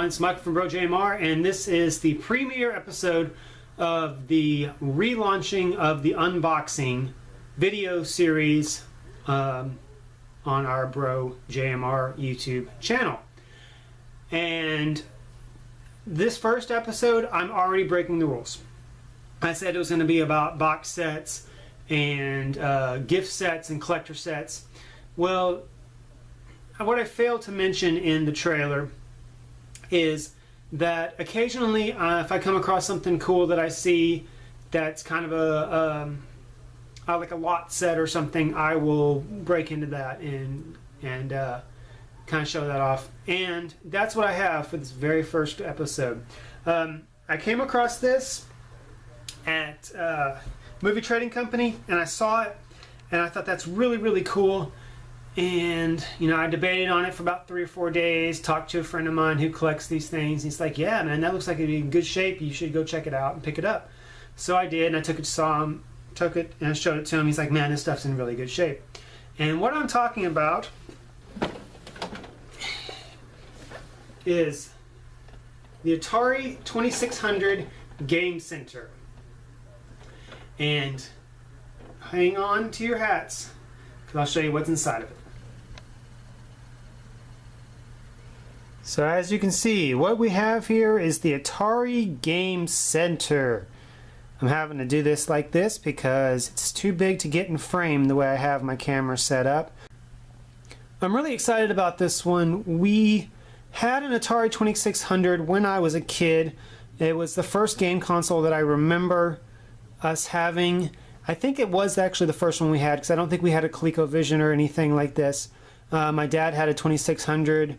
everyone, it's Michael from BroJMR, and this is the premiere episode of the relaunching of the unboxing video series on our BroJMR YouTube channel. And this first episode, I'm already breaking the rules. I said it was going to be about box sets and gift sets and collector sets. Well, what I failed to mention in the trailer is that occasionally if I come across something cool that I see that's kind of a like a lot set or something, I will break into that and kind of show that off. And that's what I have for this very first episode. I came across this at Movie Trading Company, and I saw it and I thought that's really cool. And you know, I debated on it for about 3 or 4 days, talked to a friend of mine who collects these things. He's like, yeah man, that looks like it'd be in good shape, you should go check it out and pick it up. So I did, and I took it and I showed it to him. He's like, man, this stuff's in really good shape. And what I'm talking about is the Atari 2600 Game Center. And hang on to your hats, because I'll show you what's inside of it. So as you can see, what we have here is the Atari Game Center. I'm having to do this like this because it's too big to get in frame the way I have my camera set up. I'm really excited about this one. We had an Atari 2600 when I was a kid. It was the first game console that I remember us having. I think it was actually the first one we had, because I don't think we had a ColecoVision or anything like this. My dad had a 2600,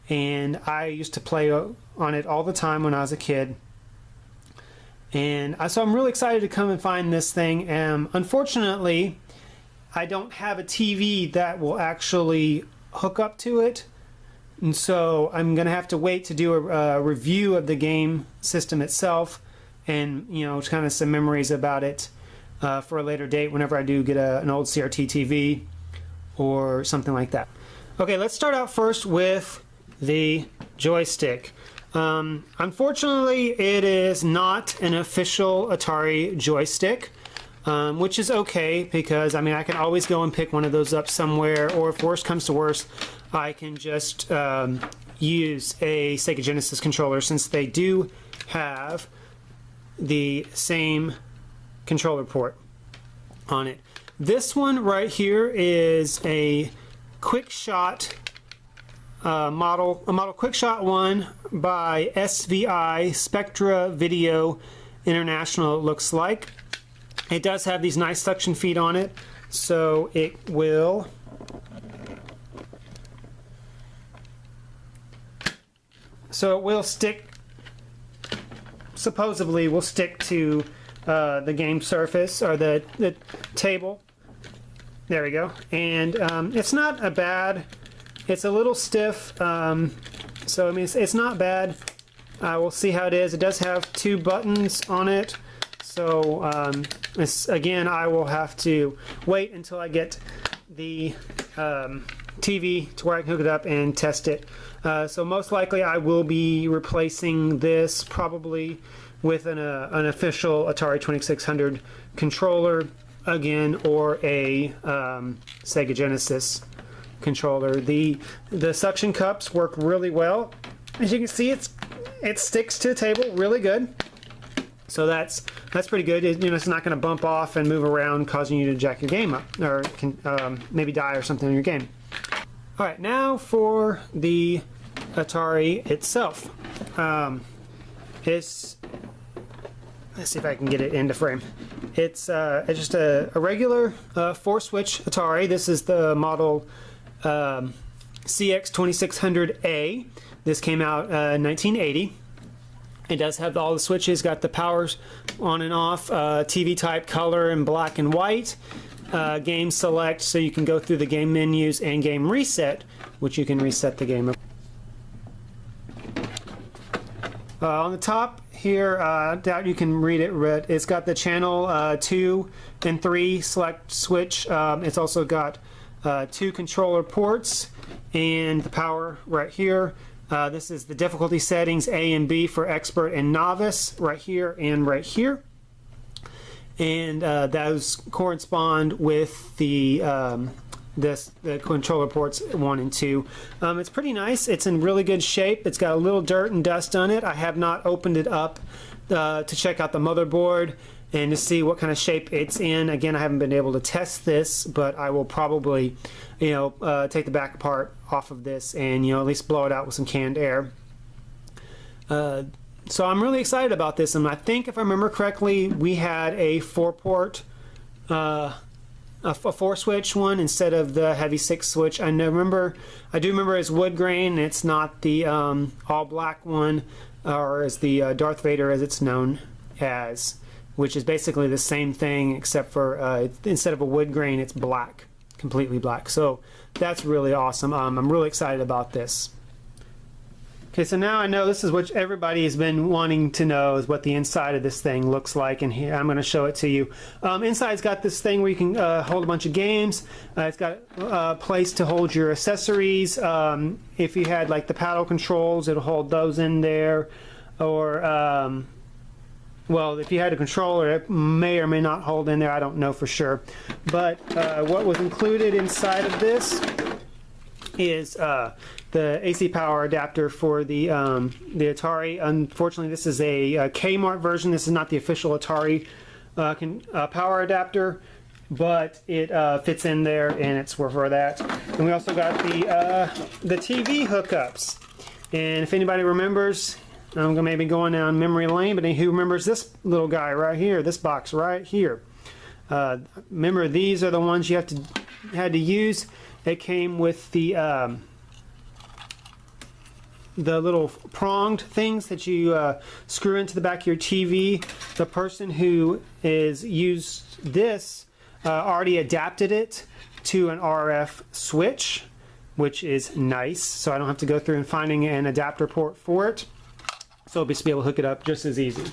and I used to play on it all the time when I was a kid. And so I'm really excited to come and find this thing. Unfortunately, I don't have a TV that will actually hook up to it, and so I'm gonna have to wait to do a review of the game system itself, and you know, kind of some memories about it for a later date whenever I do get an old CRT TV or something like that. Okay, let's start out first with the joystick. Unfortunately, it is not an official Atari joystick, which is okay, because I mean, I can always go and pick one of those up somewhere, or if worse comes to worse, I can just use a Sega Genesis controller, since they do have the same controller port on it. This one right here is a quick shot model quick shot one by SVI Spectra Video International, it looks like. It does have these nice suction feet on it, so it will stick, supposedly will stick to the game surface, or the table. There we go. And it's not a bad, it's a little stiff, so I mean, it's not bad. We'll see how it is. It does have 2 buttons on it, so again, I will have to wait until I get the TV to where I can hook it up and test it. So most likely I will be replacing this probably with an official Atari 2600 controller again, or a Sega Genesis controller. The suction cups work really well. As you can see, it sticks to the table really good. So that's pretty good. You know, it's not going to bump off and move around, causing you to jack your game up, or maybe die or something in your game. All right, now for the Atari itself. Let's see if I can get it into frame. It's just a regular 4-switch Atari. This is the model CX2600A. This came out in 1980. It does have all the switches, got the powers on and off, TV type, color, and black and white. Game select, so you can go through the game menus, and game reset, which you can reset the game. On the top here, I doubt you can read it, but it's got the channel 2 and 3 select switch. It's also got 2 controller ports and the power right here. This is the difficulty settings A and B for expert and novice right here and right here. And those correspond with the controller ports 1 and 2. It's pretty nice. It's in really good shape. It's got a little dirt and dust on it. I have not opened it up to check out the motherboard and to see what kind of shape it's in. Again, I haven't been able to test this, but I will probably, take the back part off of this and, at least blow it out with some canned air. So I'm really excited about this, and I think if I remember correctly, we had a 4-port, a 4-switch one instead of the heavy 6-switch. I do remember as wood grain. It's not the all black one, or as the Darth Vader as it's known as, which is basically the same thing except for instead of a wood grain, it's black, completely black. So that's really awesome. I'm really excited about this. Okay, so now I know this is what everybody has been wanting to know, is what the inside of this thing looks like, and here I'm going to show it to you. Inside's got this thing where you can hold a bunch of games. It's got a place to hold your accessories. If you had like the paddle controls, it'll hold those in there. Or, well, if you had a controller, it may or may not hold in there. I don't know for sure. But what was included inside of this is the AC power adapter for the Atari. Unfortunately, this is a Kmart version. This is not the official Atari power adapter, but it fits in there, and it's for that. And we also got the TV hookups. And if anybody remembers, I'm going to maybe going down memory lane, but who remembers this little guy right here, this box right here? Remember, these are the ones you had to use. It came with the little pronged things that you screw into the back of your TV. The person who is used this already adapted it to an RF switch, which is nice. So I don't have to go through and finding an adapter port for it. So I'll just be able to hook it up just as easy.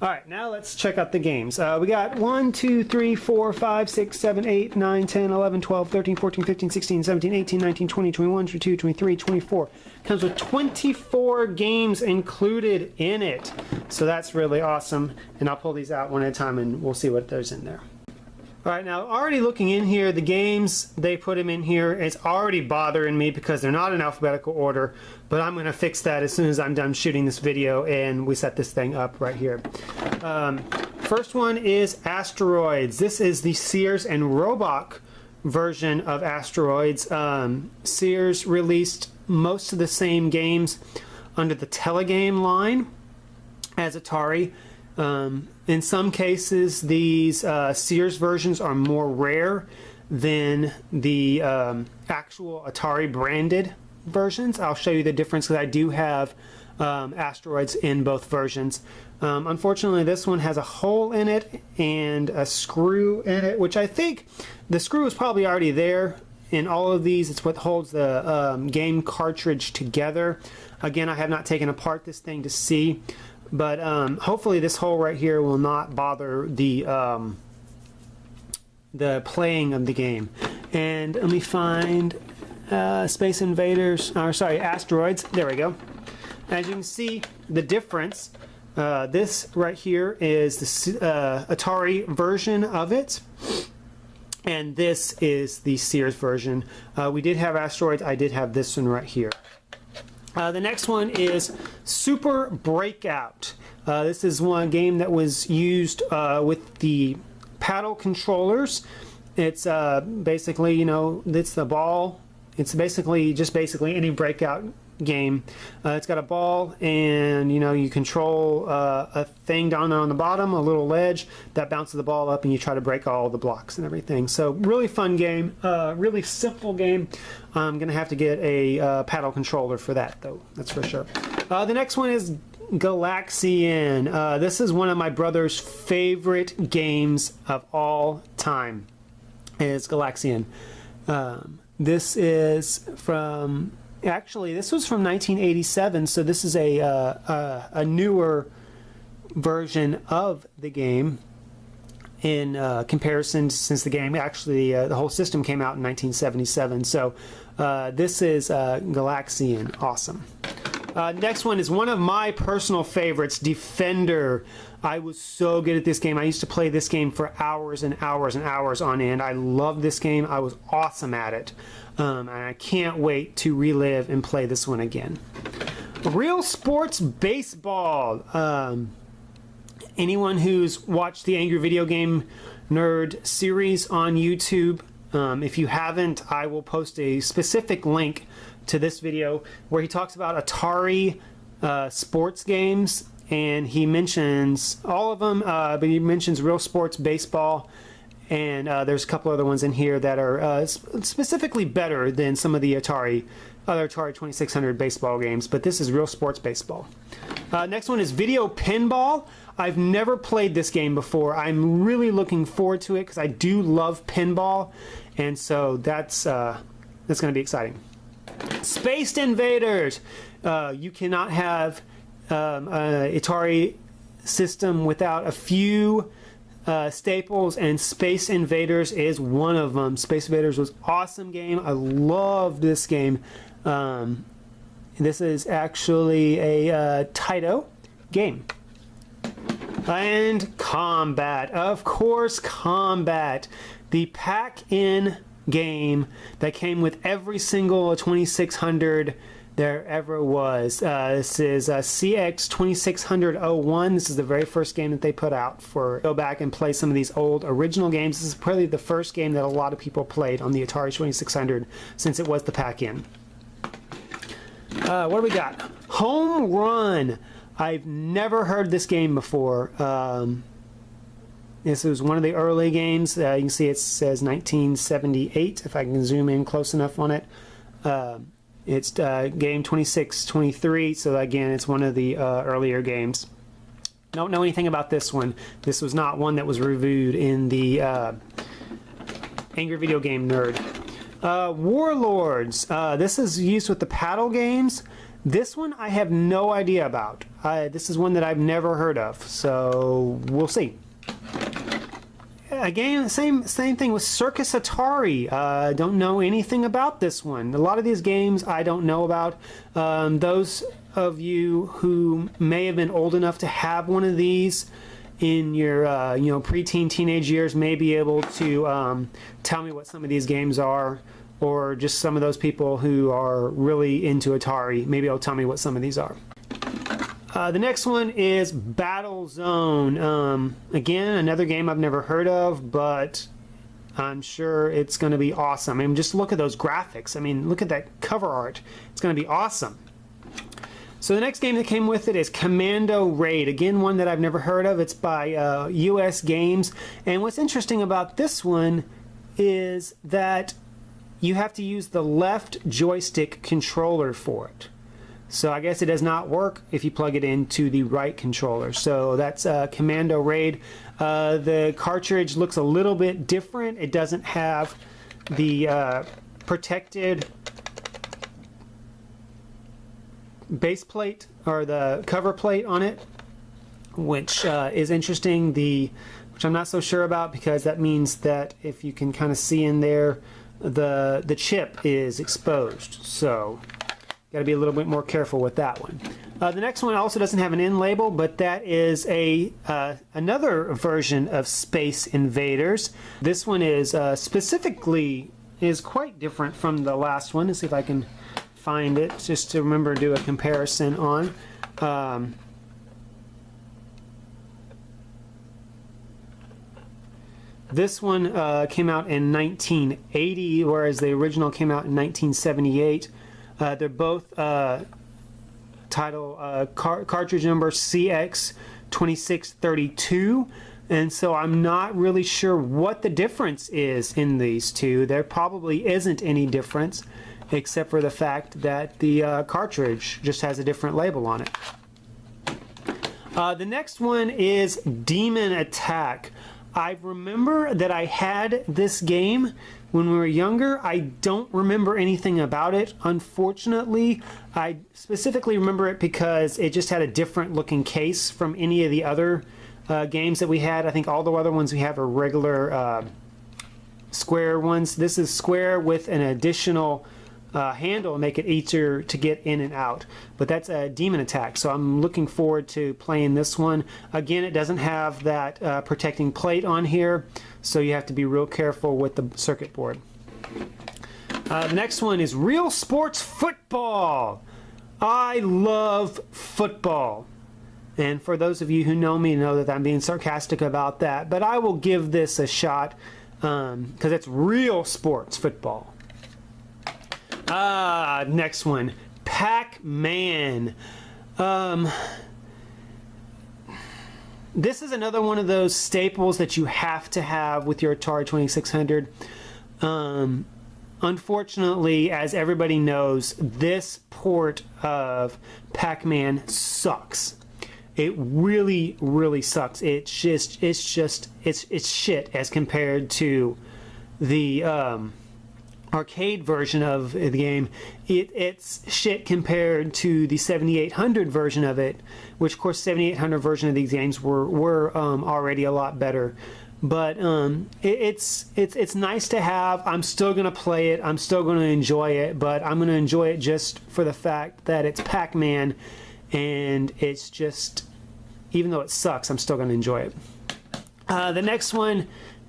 All right, now let's check out the games. We got 1, 2, 3, 4, 5, 6, 7, 8, 9, 10, 11, 12, 13, 14, 15, 16, 17, 18, 19, 20, 21, 22, 23, 24. Comes with 24 games included in it. So that's really awesome. And I'll pull these out one at a time and we'll see what there's in there. All right, now already looking in here, the games, they put them in here. It's already bothering me because they're not in alphabetical order, but I'm going to fix that as soon as I'm done shooting this video and we set this thing up right here. First one is Asteroids. This is the Sears and Roebuck version of Asteroids. Sears released most of the same games under the Telegame line as Atari. In some cases, these Sears versions are more rare than the actual Atari branded versions. I'll show you the difference because I do have Asteroids in both versions. Unfortunately, this one has a hole in it and a screw in it, which I think the screw is probably already there in all of these. It's what holds the game cartridge together. Again, I have not taken apart this thing to see. But hopefully this hole right here will not bother the playing of the game. And let me find Space Invaders, or sorry, Asteroids. There we go. As you can see, the difference. This right here is the Atari version of it. And this is the Sears version. We did have Asteroids. I did have this one right here. The next one is Super Breakout. This is one game that was used with the paddle controllers. It's basically, it's the ball. It's basically any breakout game. It's got a ball, and you control a thing down there on the bottom, a little ledge that bounces the ball up, and you try to break all the blocks and everything. So really fun game, really simple game. I'm gonna have to get a paddle controller for that, though. That's for sure. The next one is Galaxian. This is one of my brother's favorite games of all time. Is Galaxian. This is from. Actually, this was from 1987, so this is a newer version of the game in comparison, since the game actually the whole system came out in 1977. So This is Galaxian. Awesome. Next one is one of my personal favorites, Defender. I was so good at this game. I used to play this game for hours and hours and hours on end. I love this game. I was awesome at it. And I can't wait to relive and play this one again. Real Sports Baseball. Anyone who's watched the Angry Video Game Nerd series on YouTube, if you haven't, I will post a specific link to this video where he talks about Atari sports games, and he mentions all of them, but he mentions Real Sports Baseball, and there's a couple other ones in here that are specifically better than some of the other Atari 2600 baseball games, but this is Real Sports Baseball. Next one is Video Pinball. I've never played this game before. I'm really looking forward to it because I do love pinball, and so that's going to be exciting. Space Invaders. You cannot have an Atari system without a few staples, and Space Invaders is one of them. Space Invaders was an awesome game. I loved this game. This is actually a Taito game. And Combat. Of course, Combat. The pack-in game that came with every single 2600 there ever was. This is CX 2600-01. This is the very first game that they put out. For go back and play some of these old original games. This is probably the first game that a lot of people played on the Atari 2600 since it was the pack-in. What do we got? Home Run. I've never heard this game before. This was one of the early games. You can see it says 1978, if I can zoom in close enough on it. It's game 2623, so again, it's one of the earlier games. Don't know anything about this one. This was not one that was reviewed in the Angry Video Game Nerd. Warlords. This is used with the paddle games. This one I have no idea about. This is one that I've never heard of, so we'll see. Again, same thing with Circus Atari. Don't know anything about this one. A lot of these games I don't know about. Those of you who may have been old enough to have one of these in your preteen, teenage years may be able to tell me what some of these games are, or just some of those people who are really into Atari, maybe they'll tell me what some of these are. The next one is Battlezone. Again, another game I've never heard of, but I'm sure it's going to be awesome. I mean, just look at those graphics. I mean, look at that cover art. It's going to be awesome. So the next game that came with it is Commando Raid. Again, one that I've never heard of. It's by US Games. And what's interesting about this one is that you have to use the left joystick controller for it. So I guess it does not work if you plug it into the right controller. So that's Commando Raid. The cartridge looks a little bit different. It doesn't have the protected base plate or the cover plate on it, which is interesting. Which I'm not so sure about, because that means that if you can kind of see in there, the chip is exposed. So got to be a little bit more careful with that one. The next one also doesn't have an end label, but that is another version of Space Invaders. This one is specifically quite different from the last one. Let's see if I can find it just to remember to do a comparison on. This one came out in 1980, whereas the original came out in 1978. They're both cartridge number CX2632, and so I'm not really sure what the difference is in these two. There probably isn't any difference, except for the fact that the cartridge just has a different label on it. The next one is Demon Attack. I remember that I had this game when we were younger. I don't remember anything about it, unfortunately. I specifically remember it because it just had a different looking case from any of the other games that we had. I think all the other ones we have are regular square ones. This is square with an additional handle and make it easier to get in and out. But that's a demon attack, so I'm looking forward to playing this one. Again, it doesn't have that protecting plate on here, so you have to be real careful with the circuit board. The next one is Real Sports Football. I love football. And for those of you who know me know that I'm being sarcastic about that, but I will give this a shot because it's real sports football. Next one, PacMan. This is another one of those staples that you have to have with your Atari 2600. Unfortunately, as everybody knows, this port of PacMan sucks. It really, really sucks. It's shit as compared to the arcade version of the game. It's shit compared to the 7800 version of it, which of course 7800 version of these games were already a lot better. But it's nice to have. I'm still gonna play it. I'm still gonna enjoy it, but I'm gonna enjoy it just for the fact that it's PacMan, and it's just, even though it sucks, I'm still gonna enjoy it. The next one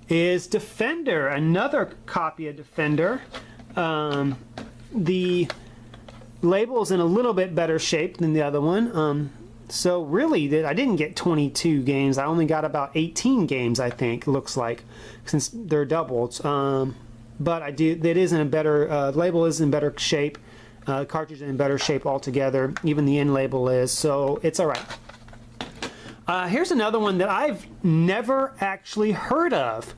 is Defender, another copy of Defender. The label's in a little bit better shape than the other one. So really, I didn't get 22 games. I only got about 18 games, I think, looks like, since they're doubles. But I do. It is in a better label is in better shape. Cartridge is in better shape altogether. Even the end label is. So it's all right. Here's another one that I've never actually heard of.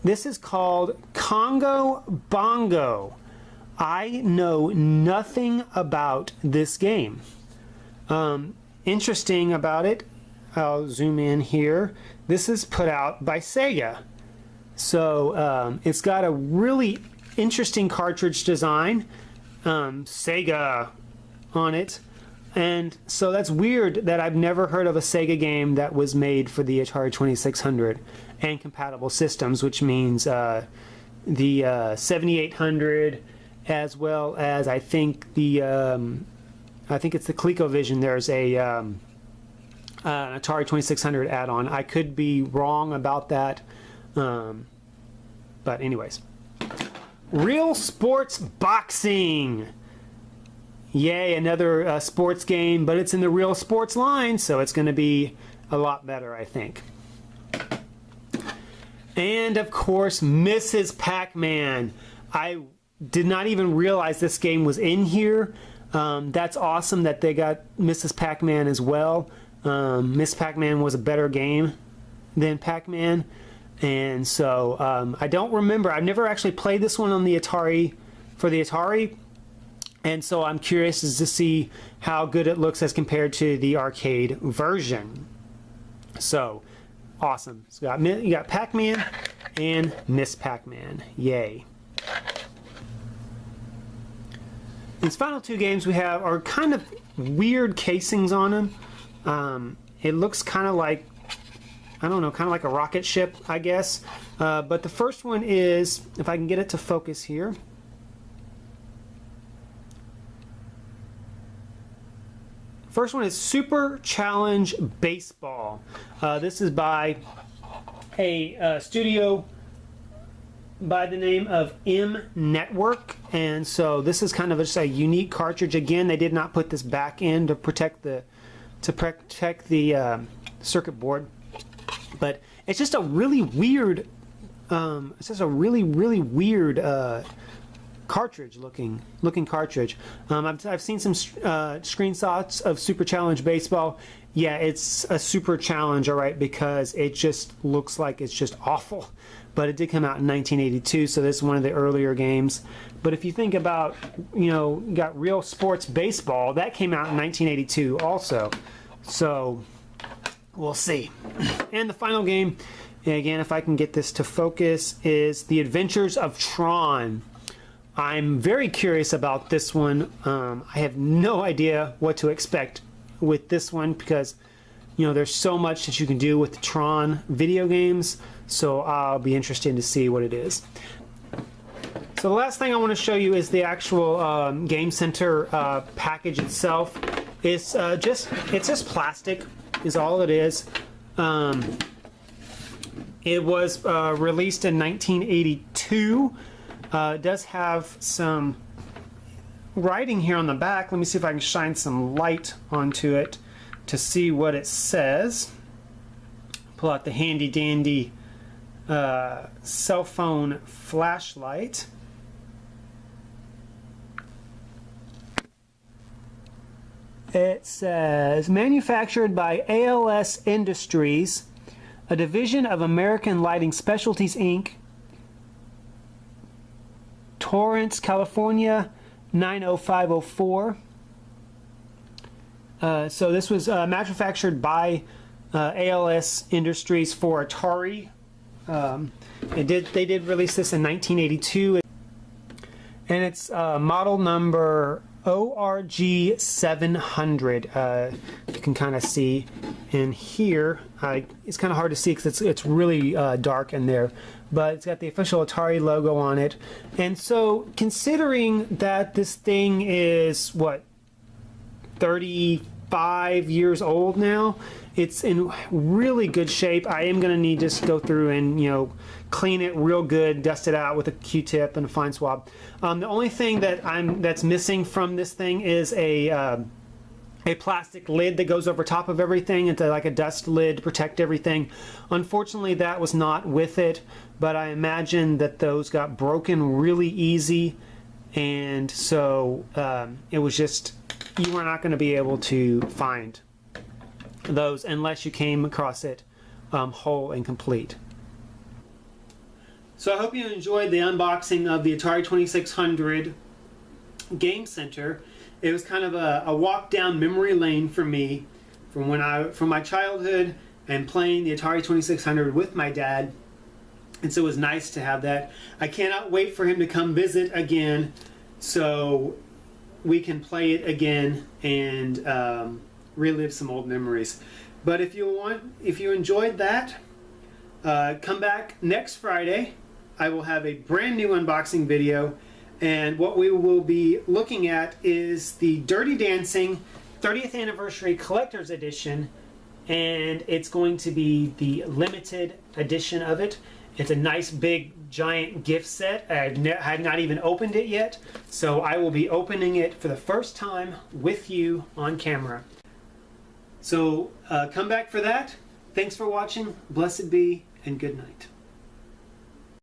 This is called Congo Bongo. I know nothing about this game. Interesting about it, I'll zoom in here. This is put out by Sega. So it's got a really interesting cartridge design, Sega on it. And so that's weird that I've never heard of a Sega game that was made for the Atari 2600 and compatible systems, which means the 7800, as well as I think the I think it's the ColecoVision. There's a an Atari 2600 add-on. I could be wrong about that, but anyways. Real Sports Boxing. Yay, another sports game, but it's in the Real Sports line, so it's going to be a lot better, I think. And of course, Mrs. Pac-Man. I did not even realize this game was in here. That's awesome that they got Mrs. Pac-Man as well. Miss Pac-Man was a better game than Pac-Man, and so I don't remember. I've never actually played this one on the Atari, for the Atari, and so I'm curious as to see how good it looks as compared to the arcade version. So awesome. So you got Pac-Man and Miss Pac-Man. Yay. These final two games we have are kind of weird casings on them. It looks kind of like, I don't know, kind of like a rocket ship, I guess. But the first one is, if I can get it to focus here. First one is Super Challenge Baseball. This is by a studio by the name of M Network, and so this is kind of just a unique cartridge. Again, they did not put this back in to protect the circuit board, but it's just a really weird cartridge looking cartridge. I've seen some screenshots of Super Challenge Baseball. Yeah, it's a Super Challenge, all right, because it just looks like it's just awful. But it did come out in 1982, so this is one of the earlier games. But if you think about, you know, you got Real Sports Baseball, that came out in 1982 also. So we'll see. And the final game, again, if I can get this to focus, is The Adventures of Tron. I'm very curious about this one. I have no idea what to expect with this one because, you know, there's so much that you can do with the Tron video games, so I'll be interested to see what it is. So the last thing I want to show you is the actual Game Center package itself. It's just plastic is all it is. It was released in 1982. It does have some writing here on the back. Let me see if I can shine some light onto it to see what it says. Pull out the handy dandy cell phone flashlight. It says, manufactured by ALS Industries, a division of American Lighting Specialties, Inc., Torrance, California, 90504. So this was manufactured by ALS Industries for Atari. They did release this in 1982, and it's model number ORG 700. You can kind of see in here. It's kind of hard to see because it's really dark in there, but it's got the official Atari logo on it. And so, considering that this thing is what, 35 years old now, it's in really good shape. I am going to need to go through and, you know, clean it real good, dust it out with a Q-tip and a fine swab. The only thing that's missing from this thing is a plastic lid that goes over top of everything. It's like a dust lid to protect everything. Unfortunately, that was not with it, but I imagine that those got broken really easy, and so it was just, you were not going to be able to find those unless you came across it whole and complete. So I hope you enjoyed the unboxing of the Atari 2600 Game Center. It was kind of a walk down memory lane for me from my childhood and playing the Atari 2600 with my dad, and so it was nice to have that. I cannot wait for him to come visit again so we can play it again and relive some old memories. But if you enjoyed that, come back next Friday. I will have a brand new unboxing video, and what we will be looking at is the Dirty Dancing 30th Anniversary Collector's Edition, and it's going to be the limited edition of it. It's a nice big giant gift set. I had not even opened it yet, so I will be opening it for the first time with you on camera. So come back for that. Thanks for watching. Blessed be, and good night.